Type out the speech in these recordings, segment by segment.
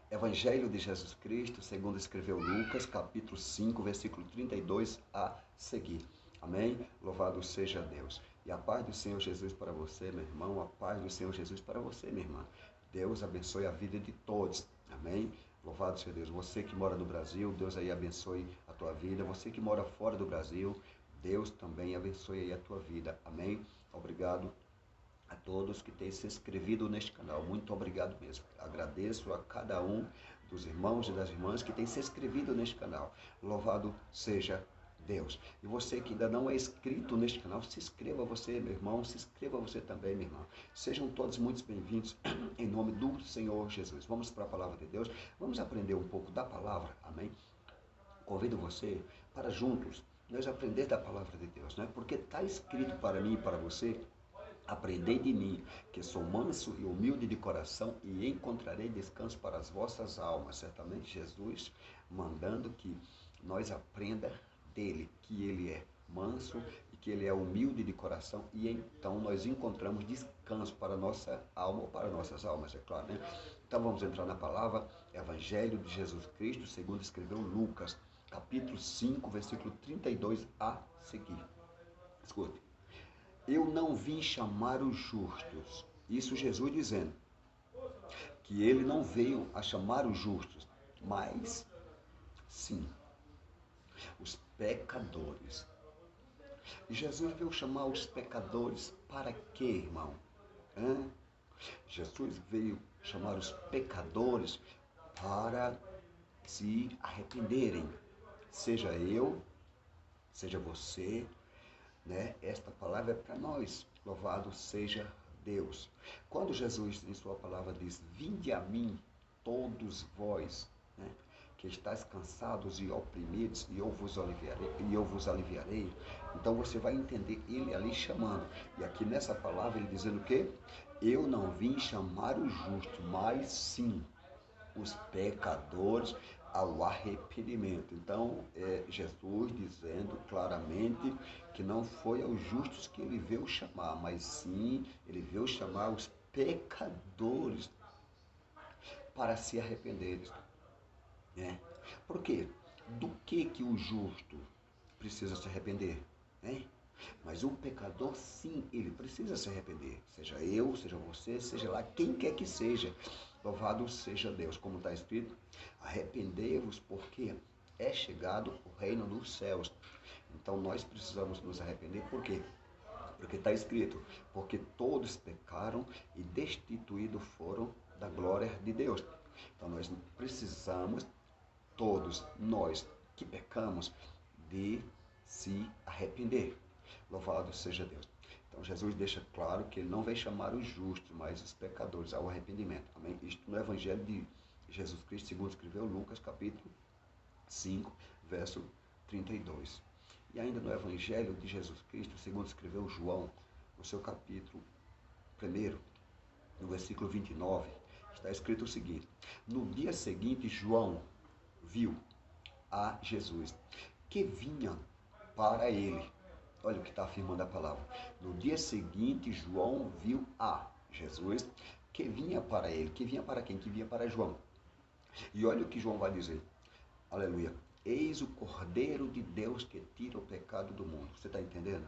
Evangelho de Jesus Cristo, segundo escreveu Lucas, capítulo 5, versículo 32 a seguir. Amém? Louvado seja Deus. E a paz do Senhor Jesus para você, meu irmão, a paz do Senhor Jesus para você, minha irmã. Deus abençoe a vida de todos. Amém? Louvado seja Deus. Você que mora no Brasil, Deus aí abençoe a tua vida. Você que mora fora do Brasil, Deus também abençoe aí a tua vida. Amém? Obrigado a todos que têm se inscrevido neste canal. Muito obrigado mesmo. Agradeço a cada um dos irmãos e das irmãs que têm se inscrevido neste canal. Louvado seja Deus. E você que ainda não é inscrito neste canal, se inscreva você, meu irmão, se inscreva você também, minha irmã. Sejam todos muito bem-vindos em nome do Senhor Jesus. Vamos para a palavra de Deus, vamos aprender um pouco da palavra, amém? Convido você para juntos nós aprender da palavra de Deus, né? Porque está escrito para mim e para você: aprendei de mim, que sou manso e humilde de coração, e encontrarei descanso para as vossas almas. Certamente Jesus mandando que nós aprenda dele, que ele é manso e que ele é humilde de coração, e então nós encontramos descanso para a nossa alma, ou para nossas almas, é claro, né? Então vamos entrar na palavra, Evangelho de Jesus Cristo, segundo escreveu Lucas, capítulo 5, versículo 32 a seguir. Escute. Eu não vim chamar os justos. Isso Jesus dizendo que ele não veio a chamar os justos, mas sim os pecadores. E Jesus veio chamar os pecadores para quê, irmão? Jesus veio chamar os pecadores para se arrependerem. Seja eu, seja você, né? Esta palavra é para nós. Louvado seja Deus. Quando Jesus em sua palavra diz: vinde a mim todos vós, né, que estáis cansados e oprimidos, e eu vos aliviarei. Então você vai entender ele ali chamando. E aqui nessa palavra ele dizendo o quê? Eu não vim chamar os justos, mas sim os pecadores ao arrependimento. Então, Jesus dizendo claramente que não foi aos justos que ele veio chamar, mas sim, ele veio chamar os pecadores para se arrependerem. Né? Por quê? Do que o justo precisa se arrepender? Né? Mas o pecador, sim, ele precisa se arrepender. Seja eu, seja você, seja lá quem quer que seja. Louvado seja Deus. Como está escrito, arrependei-vos porque é chegado o reino dos céus. Então nós precisamos nos arrepender. Por quê? Porque está escrito, porque todos pecaram e destituídos foram da glória de Deus. Então nós precisamos, todos nós que pecamos, de se arrepender. Louvado seja Deus. Então Jesus deixa claro que ele não vai chamar os justos, mas os pecadores ao arrependimento. Amém? Isto no Evangelho de Jesus Cristo, segundo escreveu Lucas, capítulo 5, verso 32. E ainda no Evangelho de Jesus Cristo, segundo escreveu João, no seu capítulo 1, no versículo 29, está escrito o seguinte: no dia seguinte, João viu a Jesus, que vinha para ele. Olha o que está afirmando a palavra. No dia seguinte, João viu a Jesus, que vinha para ele. Que vinha para quem? Que vinha para João. E olha o que João vai dizer. Aleluia. Eis o Cordeiro de Deus que tira o pecado do mundo. Você está entendendo?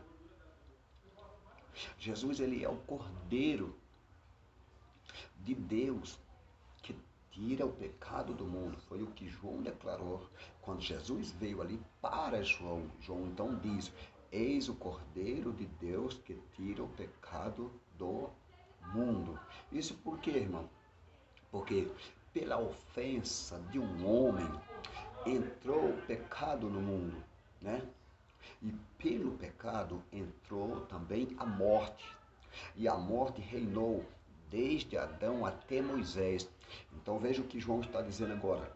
Jesus, ele é o Cordeiro de Deus que tira o pecado do mundo. Foi o que João declarou quando Jesus veio ali para João. João então diz: eis o Cordeiro de Deus que tira o pecado do mundo. Isso por quê, irmão? Porque pela ofensa de um homem entrou o pecado no mundo, né? E pelo pecado entrou também a morte. E a morte reinou desde Adão até Moisés. Então veja o que João está dizendo agora.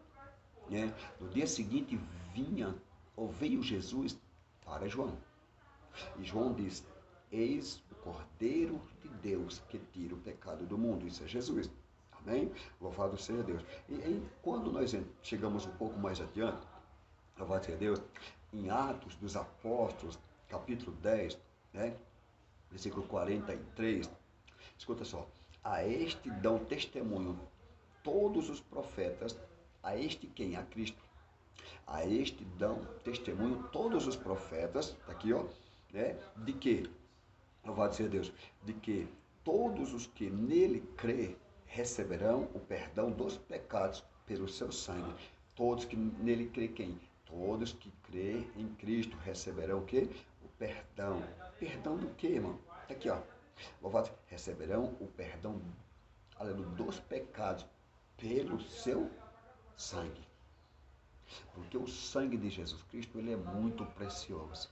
Né? No dia seguinte veio Jesus para João. E João diz: eis o Cordeiro de Deus que tira o pecado do mundo. Isso é Jesus. Amém? Louvado seja Deus. E quando nós chegamos um pouco mais adiante, louvado seja Deus, em Atos dos Apóstolos, capítulo 10, né? Versículo 43, escuta só: a este dão testemunho todos os profetas, a este quem? A Cristo. A este dão testemunho todos os profetas, tá aqui, ó, né? De que, louvado seja Deus, de que todos os que nele crê receberão o perdão dos pecados pelo seu sangue. Todos que nele crê quem? Todos que crê em Cristo receberão o quê? O perdão. Perdão do quê, irmão? Tá aqui, ó. Louvado, receberão o perdão, aleluia, dos pecados pelo seu sangue. Porque o sangue de Jesus Cristo, ele é muito precioso.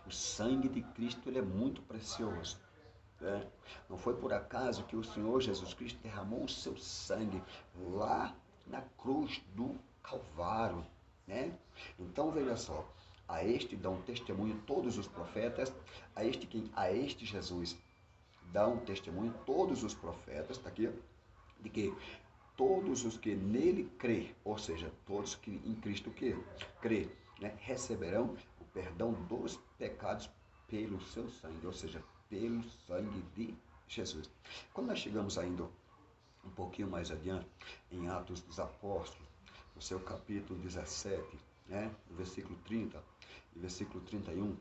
O sangue de Cristo, ele é muito precioso. Né? Não foi por acaso que o Senhor Jesus Cristo derramou o seu sangue lá na cruz do Calvário. Né? Então, veja só, a este dão testemunho todos os profetas, a este quem? A este Jesus dão testemunho todos os profetas, está aqui, de que todos os que nele crê, ou seja, todos que em Cristo crê, né, receberão o perdão dos pecados pelo seu sangue, ou seja, pelo sangue de Jesus. Quando nós chegamos ainda um pouquinho mais adiante, em Atos dos Apóstolos, no seu capítulo 17, né, no versículo 30 e versículo 31,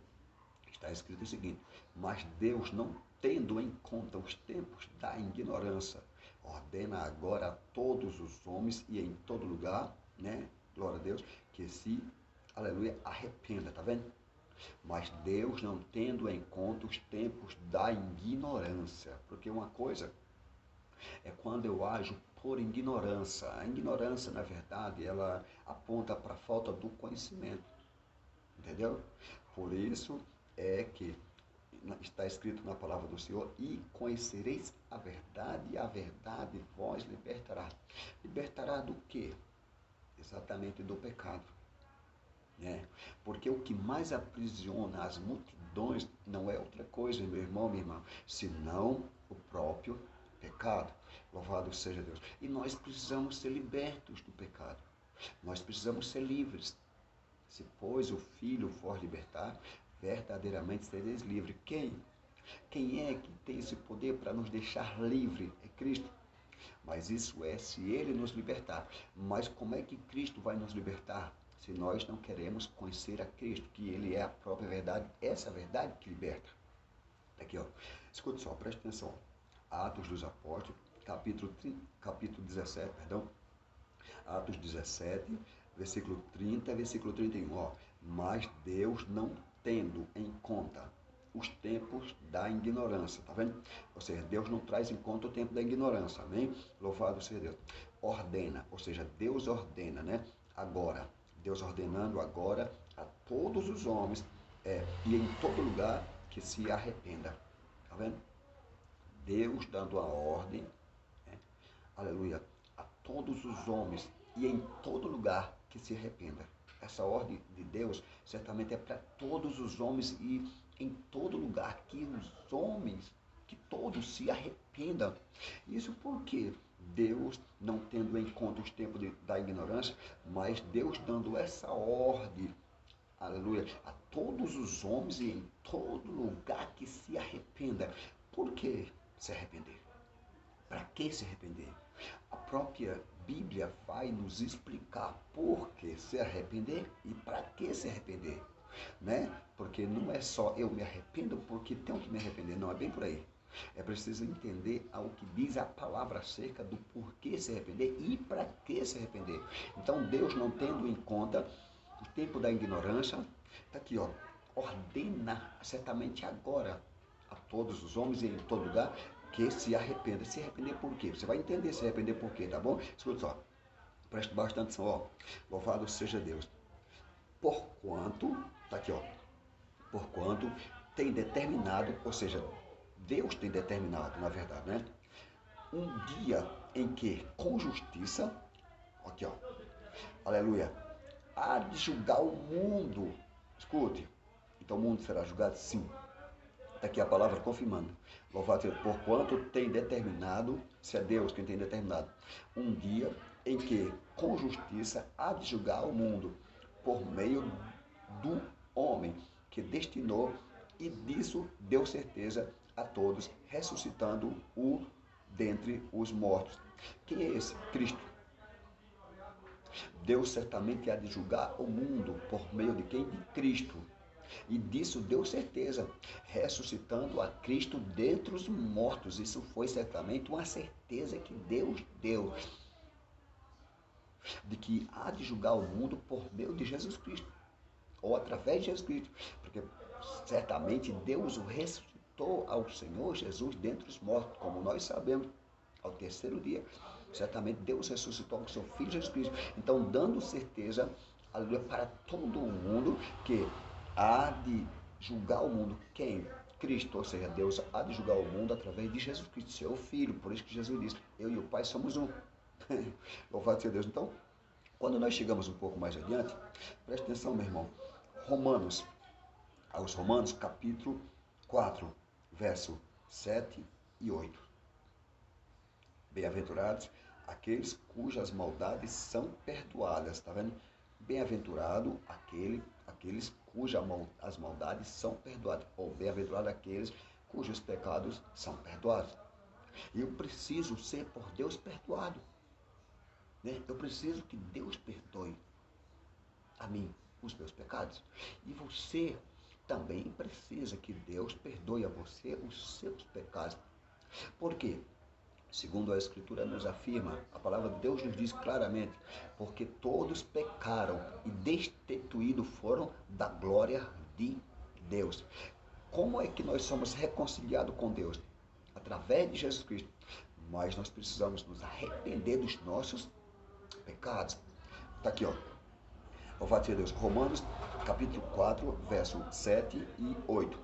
está escrito o seguinte: mas Deus, não tendo em conta os tempos da ignorância, ordena agora a todos os homens e em todo lugar, né? Glória a Deus, que se, aleluia, arrependa, tá vendo? Mas Deus não tendo em conta os tempos da ignorância, porque uma coisa é quando eu ajo por ignorância. A ignorância, na verdade, ela aponta para a falta do conhecimento, entendeu? Por isso é que está escrito na palavra do Senhor: e conhecereis a verdade, e a verdade vos libertará. Libertará do quê? Exatamente do pecado. Né? Porque o que mais aprisiona as multidões não é outra coisa, meu irmão, minha irmã, senão o próprio pecado. Louvado seja Deus. E nós precisamos ser libertos do pecado. Nós precisamos ser livres. Se, pois, o Filho for libertar, verdadeiramente sereis livres. Quem? Quem é que tem esse poder para nos deixar livre? É Cristo. Mas isso é se Ele nos libertar. Mas como é que Cristo vai nos libertar? Se nós não queremos conhecer a Cristo, que Ele é a própria verdade, essa verdade que liberta. Aqui, ó. Escuta só, preste atenção. Atos dos Apóstolos, capítulo 17, perdão. Atos 17, versículo 30, versículo 31, ó. Mas Deus, não tendo em conta os tempos da ignorância, tá vendo? Ou seja, Deus não traz em conta o tempo da ignorância, amém? Louvado seja Deus. Ordena, ou seja, Deus ordena, né? Agora, Deus ordenando agora a todos os homens e em todo lugar que se arrependa, tá vendo? Deus dando a ordem, né? Aleluia, a todos os homens e em todo lugar que se arrependa. Essa ordem de Deus certamente é para todos os homens e em todo lugar que os homens, que todos se arrependam. Isso porque Deus não tendo em conta os tempos da ignorância, mas Deus dando essa ordem, aleluia, a todos os homens e em todo lugar que se arrependa. Por que se arrepender? Para que se arrepender? A própria Bíblia vai nos explicar por que se arrepender e para que se arrepender, né? Porque não é só eu me arrependo porque tenho que me arrepender, não é bem por aí. É preciso entender ao que diz a palavra acerca do porquê se arrepender e para que se arrepender. Então Deus, não tendo em conta o tempo da ignorância, está aqui, ó, ordena certamente agora a todos os homens e em todo lugar que se arrependa. Se arrepender por quê? Você vai entender se arrepender por quê, tá bom? Escuta só, preste bastante atenção, ó. Louvado seja Deus. Porquanto, tá aqui, ó. Porquanto tem determinado, ou seja, Deus tem determinado, na verdade, né? Um dia em que, com justiça, aqui, ó, aleluia, há de julgar o mundo. Escute, então o mundo será julgado? Sim. Está aqui a palavra confirmando. Louvado seja, porquanto tem determinado, se é Deus quem tem determinado, um dia em que, com justiça, há de julgar o mundo, por meio do homem que destinou, e disso deu certeza a todos, ressuscitando o dentre os mortos. Quem é esse? Cristo. Deus certamente há de julgar o mundo por meio de quem? De Cristo. E disso deu certeza, ressuscitando a Cristo dentre os mortos. Isso foi certamente uma certeza que Deus deu, de que há de julgar o mundo por meio de Jesus Cristo, ou através de Jesus Cristo, porque certamente Deus o ressuscitou ao Senhor Jesus dentre os mortos, como nós sabemos, ao terceiro dia. Certamente Deus ressuscitou o seu Filho Jesus Cristo. Então, dando certeza, aleluia, para todo o mundo que há de julgar o mundo. Quem? Cristo, ou seja, Deus há de julgar o mundo através de Jesus Cristo, seu Filho. Por isso que Jesus disse, eu e o Pai somos um. Louvado seja Deus. Então, quando nós chegamos um pouco mais adiante, preste atenção, meu irmão. Aos Romanos, capítulo 4, verso 7 e 8. Bem-aventurados aqueles cujas maldades são perdoadas, tá vendo? Bem-aventurado aqueles cujas as maldades são perdoadas, ou bem-aventurado aqueles cujos pecados são perdoados. Eu preciso ser por Deus perdoado, né? Eu preciso que Deus perdoe a mim os meus pecados. E você também precisa que Deus perdoe a você os seus pecados. Por quê? Segundo a Escritura nos afirma, a palavra de Deus nos diz claramente, porque todos pecaram e destituídos foram da glória de Deus. Como é que nós somos reconciliados com Deus? Através de Jesus Cristo. Mas nós precisamos nos arrepender dos nossos pecados. Está aqui, ó. Louvado seja Deus. Romanos, capítulo 4, verso 7 e 8.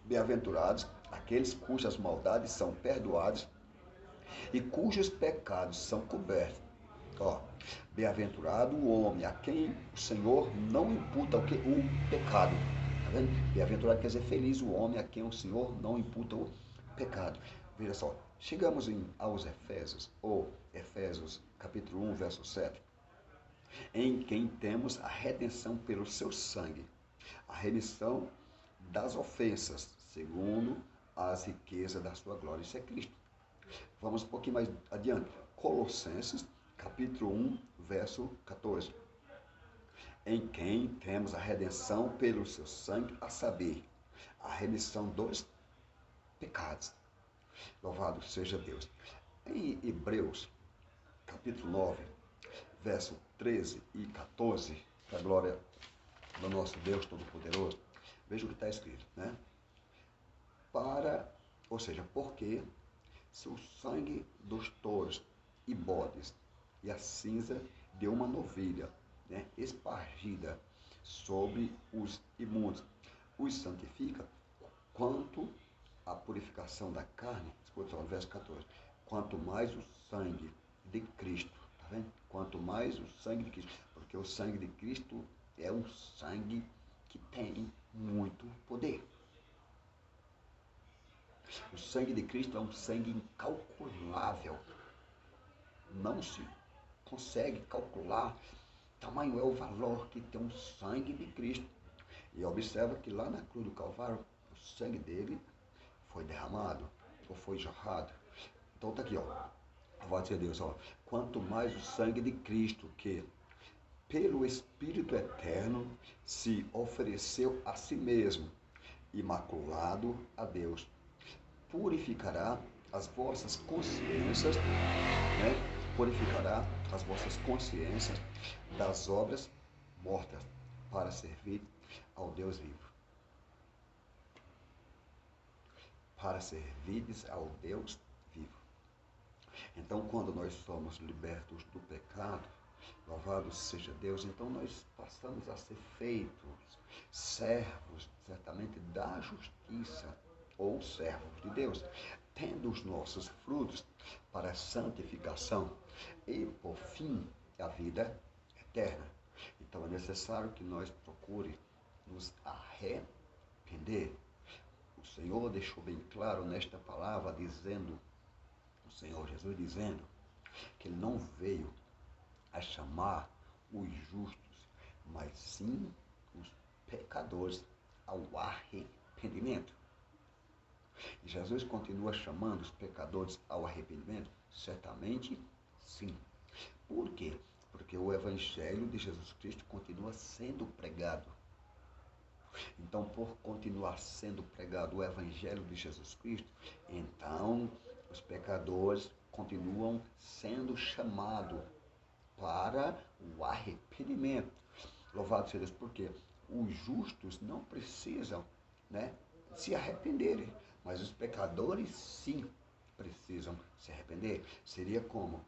Bem-aventurados aqueles cujas maldades são perdoadas e cujos pecados são cobertos. Ó, bem-aventurado o homem a quem o Senhor não imputa o pecado. Tá vendo? Bem-aventurado quer dizer feliz o homem a quem o Senhor não imputa o pecado. Veja só, chegamos aos Efésios, ou Efésios capítulo 1, verso 7. Em quem temos a redenção pelo seu sangue, a remissão das ofensas, segundo as riquezas da sua glória. Isso é Cristo. Vamos um pouquinho mais adiante. Colossenses, capítulo 1, verso 14. Em quem temos a redenção pelo seu sangue, a saber, a remissão dos pecados. Louvado seja Deus. Em Hebreus, capítulo 9, verso 13 e 14, para a glória do nosso Deus Todo-Poderoso, veja o que está escrito, né? Ou seja, porque se o sangue dos touros e bodes e a cinza de uma novilha, né, espargida sobre os imundos, os santifica, quanto a purificação da carne, escuta só, verso 14, quanto mais o sangue de Cristo, tá vendo? Quanto mais o sangue de Cristo, porque o sangue de Cristo é um sangue que tem muito poder. O sangue de Cristo é um sangue incalculável. Não se consegue calcular tamanho é o valor que tem o sangue de Cristo. E observa que lá na cruz do Calvário, o sangue dele foi derramado, ou foi jorrado. Então tá aqui, ó. Louvado seja Deus, ó. Quanto mais o sangue de Cristo, que pelo Espírito Eterno se ofereceu a si mesmo, imaculado a Deus, purificará as vossas consciências, né? Purificará as vossas consciências das obras mortas para servir ao Deus vivo. Para servirdes ao Deus vivo. Então, quando nós somos libertos do pecado, louvado seja Deus, então nós passamos a ser feitos servos, certamente, da justiça, ou servos de Deus, tendo os nossos frutos para a santificação e, por fim, a vida eterna. Então é necessário que nós procuremos nos arrepender. O Senhor deixou bem claro nesta palavra, dizendo, o Senhor Jesus dizendo, que Ele não veio a chamar os justos, mas sim os pecadores ao arrependimento. E Jesus continua chamando os pecadores ao arrependimento? Certamente sim. Por quê? Porque o Evangelho de Jesus Cristo continua sendo pregado. Então, por continuar sendo pregado o Evangelho de Jesus Cristo, então os pecadores continuam sendo chamados para o arrependimento. Louvado seja Deus, porque os justos não precisam, né, se arrependerem, mas os pecadores sim precisam se arrepender. Seria como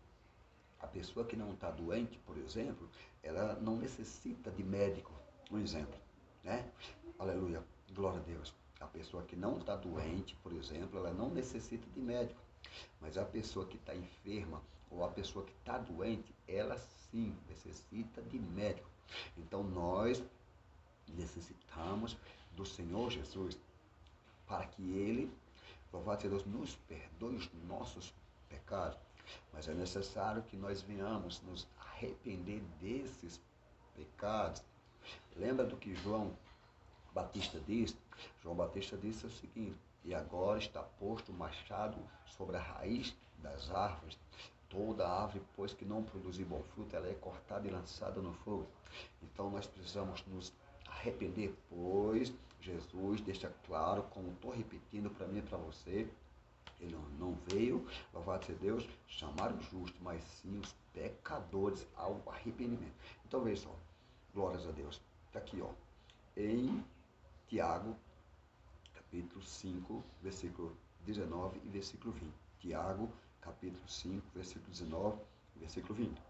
a pessoa que não está doente, por exemplo, ela não necessita de médico, um exemplo, né? Aleluia, glória a Deus. A pessoa que não está doente, por exemplo, ela não necessita de médico. Mas a pessoa que está enferma ou a pessoa que está doente, ela sim necessita de médico. Então nós necessitamos do Senhor Jesus para que Ele, louvado seja Deus, nos perdoe os nossos pecados. Mas é necessário que nós venhamos nos arrepender desses pecados. Lembra do que João Batista disse? João Batista disse o seguinte: e agora está posto o machado sobre a raiz das árvores. Toda árvore, pois que não produzir bom fruto, ela é cortada e lançada no fogo. Então nós precisamos nos arrepender, pois Jesus deixa claro, como estou repetindo para mim e para você, ele não veio, louvado seja Deus, chamar os justos, mas sim os pecadores ao arrependimento. Então veja só, glórias a Deus. Está aqui, ó, em Tiago, capítulo 5, versículo 19 e versículo 20. Tiago, capítulo 5, versículo 19 e versículo 20.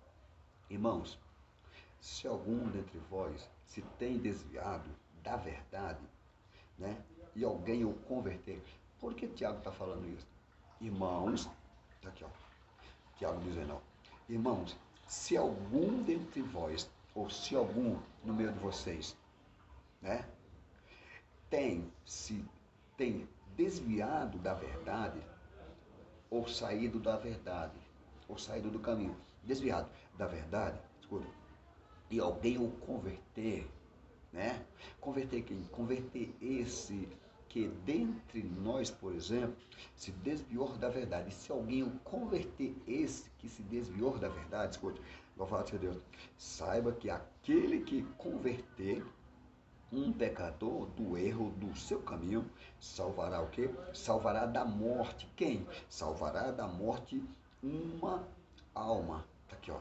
Irmãos, se algum dentre vós se tem desviado da verdade, né, e alguém o converter, por que Tiago está falando isso? Irmãos, aqui ó, Tiago 19, irmãos, se algum dentre vós, ou se algum no meio de vocês, né, tem desviado da verdade, ou saído da verdade, ou saído do caminho, desviado da verdade, escuta, e alguém o converter, né? Converter quem? Converter esse que dentre nós, por exemplo, se desviou da verdade. E se alguém o converter esse que se desviou da verdade, escute, louvado seja Deus, saiba que aquele que converter um pecador do erro do seu caminho, salvará o quê? Salvará da morte. Quem? Salvará da morte uma alma. Tá aqui, ó.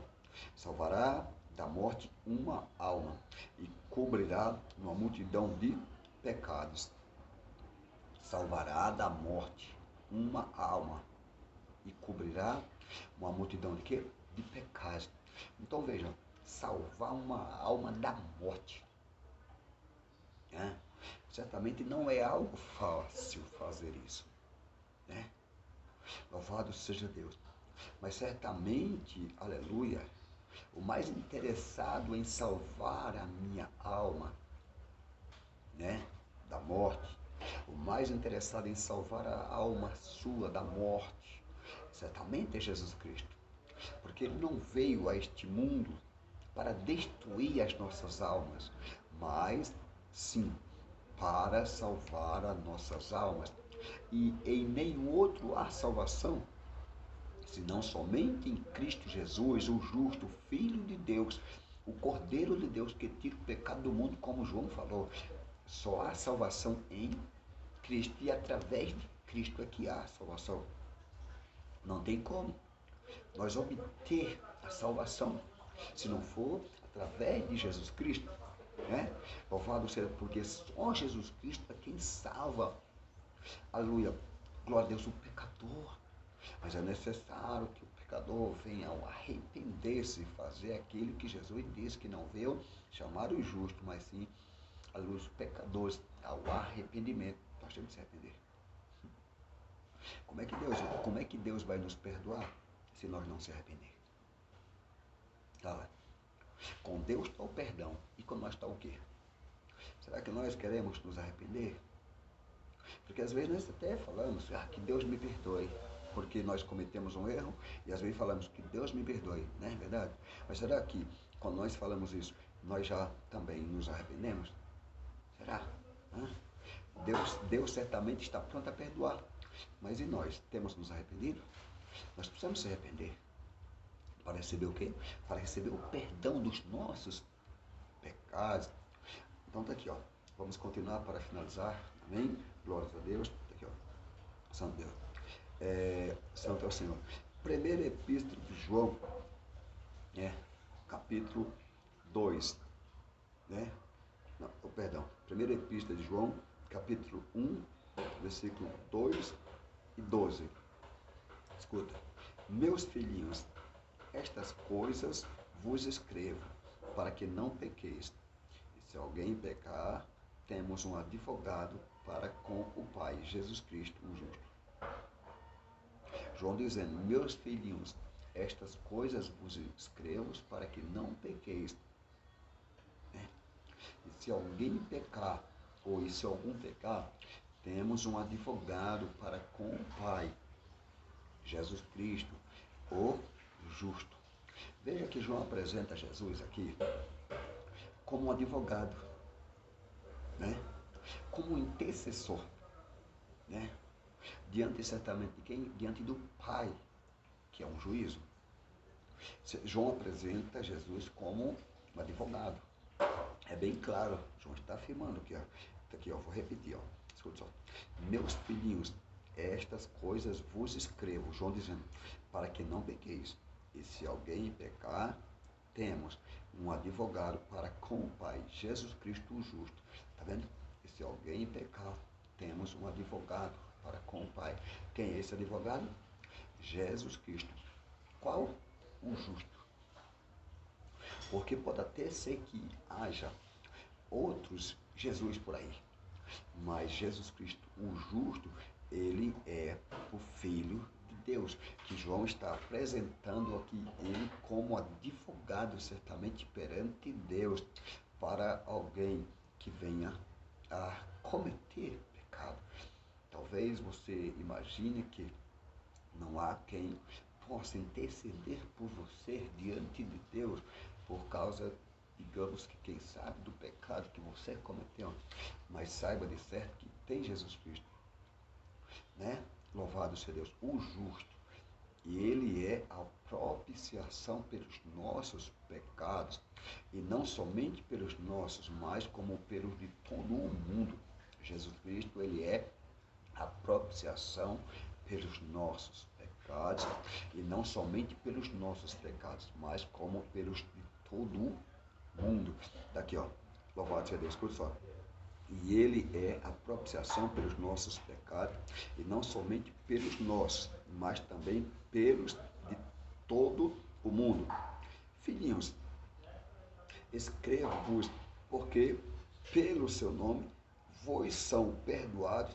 Salvará da morte uma alma e cobrirá uma multidão de pecados. Salvará da morte uma alma e cobrirá uma multidão de quê? De pecados. Então vejam, salvar uma alma da morte. Certamente não é algo fácil fazer isso, né? Louvado seja Deus. Mas certamente, aleluia, o mais interessado em salvar a minha alma, né, da morte, o mais interessado em salvar a alma sua da morte, certamente é Jesus Cristo. Porque Ele não veio a este mundo para destruir as nossas almas, mas sim para salvar as nossas almas. E em nenhum outro há salvação, senão somente em Cristo Jesus, o justo, o Filho de Deus, o Cordeiro de Deus que tira o pecado do mundo, como João falou. Só há salvação em Cristo e através de Cristo é que há salvação. Não tem como nós obter a salvação se não for através de Jesus Cristo, né? Louvado seja, porque só Jesus Cristo é quem salva. Aleluia, glória a Deus, o pecador. Mas é necessário que o pecador venha ao arrepender-se e fazer aquilo que Jesus disse que não veio chamar os justos, mas sim os pecadores ao arrependimento. Nós temos que se arrepender. Como é que Deus vai nos perdoar se nós não se arrepender? Com Deus está o perdão. E com nós está o quê? Será que nós queremos nos arrepender? Porque às vezes nós até falamos, que Deus me perdoe, porque nós cometemos um erro, e às vezes falamos que Deus me perdoe, não é verdade? Mas será que quando nós falamos isso, nós já também nos arrependemos? Será? Deus certamente está pronto a perdoar. Mas e nós? Temos nos arrependido? Nós precisamos se arrepender. Para receber o quê? Para receber o perdão dos nossos pecados. Então tá aqui, ó. Vamos continuar para finalizar. Amém? Glórias a Deus. Tá aqui, ó. Santo Deus. Santo é o Senhor. Primeira Epístola de João, capítulo 2. Não, perdão. Primeira Epístola de João, capítulo 1, versículo 2 e 12. Escuta. Meus filhinhos, estas coisas vos escrevo, para que não pequeis. E se alguém pecar, temos um advogado para com o Pai, Jesus Cristo, o justo. João dizendo, meus filhinhos, estas coisas vos escrevo para que não pequeis. E se alguém pecar, ou se algum pecar, temos um advogado para com o Pai, Jesus Cristo, o justo. Veja que João apresenta Jesus aqui como um advogado, como um intercessor, diante certamente de quem? Diante do Pai, que é um juízo. João apresenta Jesus como um advogado. É bem claro, João está afirmando aqui, ó, vou repetir, ó. Escuta só. Meus filhinhos, estas coisas vos escrevo, João dizendo, para que não pequeis. E se alguém pecar, temos um advogado para com o Pai, Jesus Cristo o justo. Está vendo? E se alguém pecar, temos um advogado para com o Pai. Quem é esse advogado? Jesus Cristo. Qual? O justo. Porque pode até ser que haja outros Jesus por aí. Mas Jesus Cristo, o justo, ele é o Filho de Deus, que João está apresentando aqui ele como advogado certamente perante Deus para alguém que venha a cometer pecado. Talvez você imagine que não há quem possa interceder por você diante de Deus por causa, digamos que quem sabe do pecado que você cometeu, mas saiba de certo que tem Jesus Cristo, Louvado seja Deus, o justo, e ele é a propiciação pelos nossos pecados, e não somente pelos nossos, mas como pelos de todo o mundo. Jesus Cristo, ele é a propiciação pelos nossos pecados, e não somente pelos nossos pecados, mas como pelos de todo o mundo. Daqui, ó, louvado seja Deus, escuta só. E ele é a propiciação pelos nossos pecados, e não somente pelos nossos, mas também pelos de todo o mundo. Filhinhos, escrevo-vos, porque pelo seu nome vos são perdoados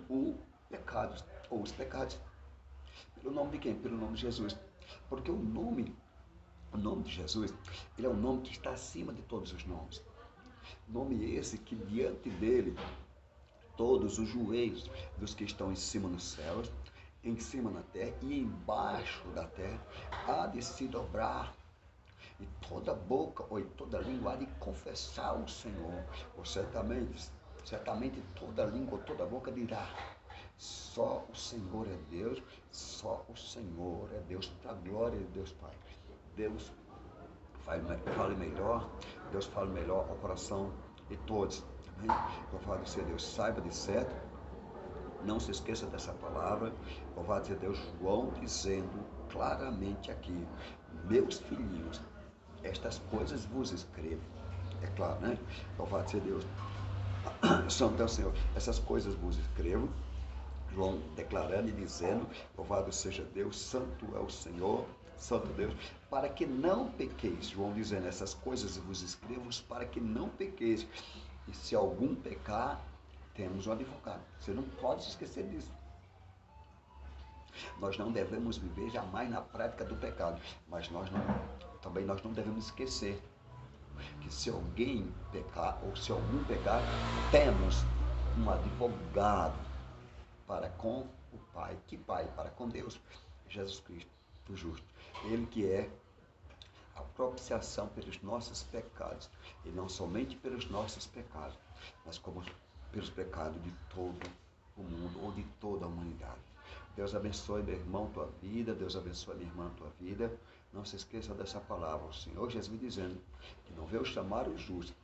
os pecados. Pelo nome de quem? Pelo nome de Jesus. Porque o nome de Jesus, ele é um nome que está acima de todos os nomes. Nome esse que diante dele, todos os joelhos dos que estão em cima nos céus, em cima na terra e embaixo da terra, há de se dobrar. E toda boca ou toda língua há de confessar o Senhor. Ou certamente toda língua ou toda boca dirá, só o Senhor é Deus, só o Senhor é Deus, para a glória de Deus Pai. Deus fale melhor, Deus fale melhor ao coração de todos. Amém? Louvado seja Deus, saiba de certo, não se esqueça dessa palavra. Louvado seja Deus, João dizendo claramente aqui, meus filhinhos, estas coisas vos escrevo. É claro, Louvado seja Deus. Santo é o Senhor, essas coisas vos escrevo. João declarando e dizendo, louvado seja Deus, santo é o Senhor, santo Deus, para que não pequeis. João dizendo, essas coisas vos escrevo para que não pequeis. E se algum pecar, temos um advogado. Você não pode se esquecer disso. Nós não devemos viver jamais na prática do pecado, mas também nós não devemos esquecer que se alguém pecar, ou se algum pecar, temos um advogado para com o Pai. Que Pai? Para com Deus, Jesus Cristo, o justo. Ele que é a propiciação pelos nossos pecados, e não somente pelos nossos pecados, mas como pelos pecados de todo o mundo ou de toda a humanidade. Deus abençoe, meu irmão, tua vida. Deus abençoe, minha irmã, tua vida. Não se esqueça dessa palavra. O Senhor Jesus dizendo que não veio chamar os justos,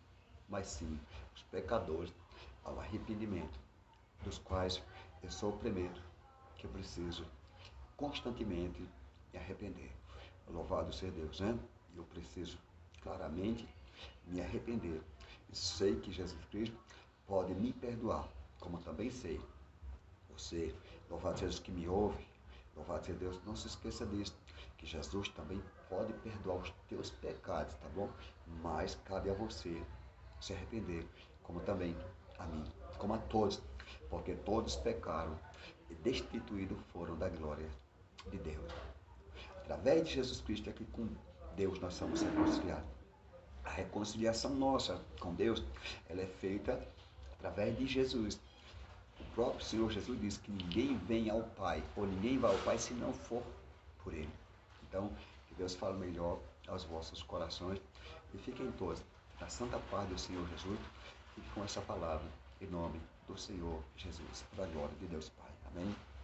mas sim os pecadores ao arrependimento, dos quais eu sou o primeiro que eu preciso constantemente me arrepender. Louvado seja Deus, né? Eu preciso claramente me arrepender. E sei que Jesus Cristo pode me perdoar, como também sei. Você, louvado seja Deus que me ouve, louvado seja Deus, não se esqueça disso, que Jesus também pode perdoar os teus pecados, tá bom? Mas cabe a você se arrepender, como também a mim, como a todos, porque todos pecaram e destituídos foram da glória de Deus. Através de Jesus Cristo é que com Deus nós somos reconciliados. A reconciliação nossa com Deus, ela é feita através de Jesus. O próprio Senhor Jesus disse que ninguém vem ao Pai, ou ninguém vai ao Pai se não for por Ele. Então, que Deus fale melhor aos vossos corações e fiquem todos na santa paz do Senhor Jesus e com essa palavra em nome do Senhor Jesus, para a glória de Deus Pai. Amém?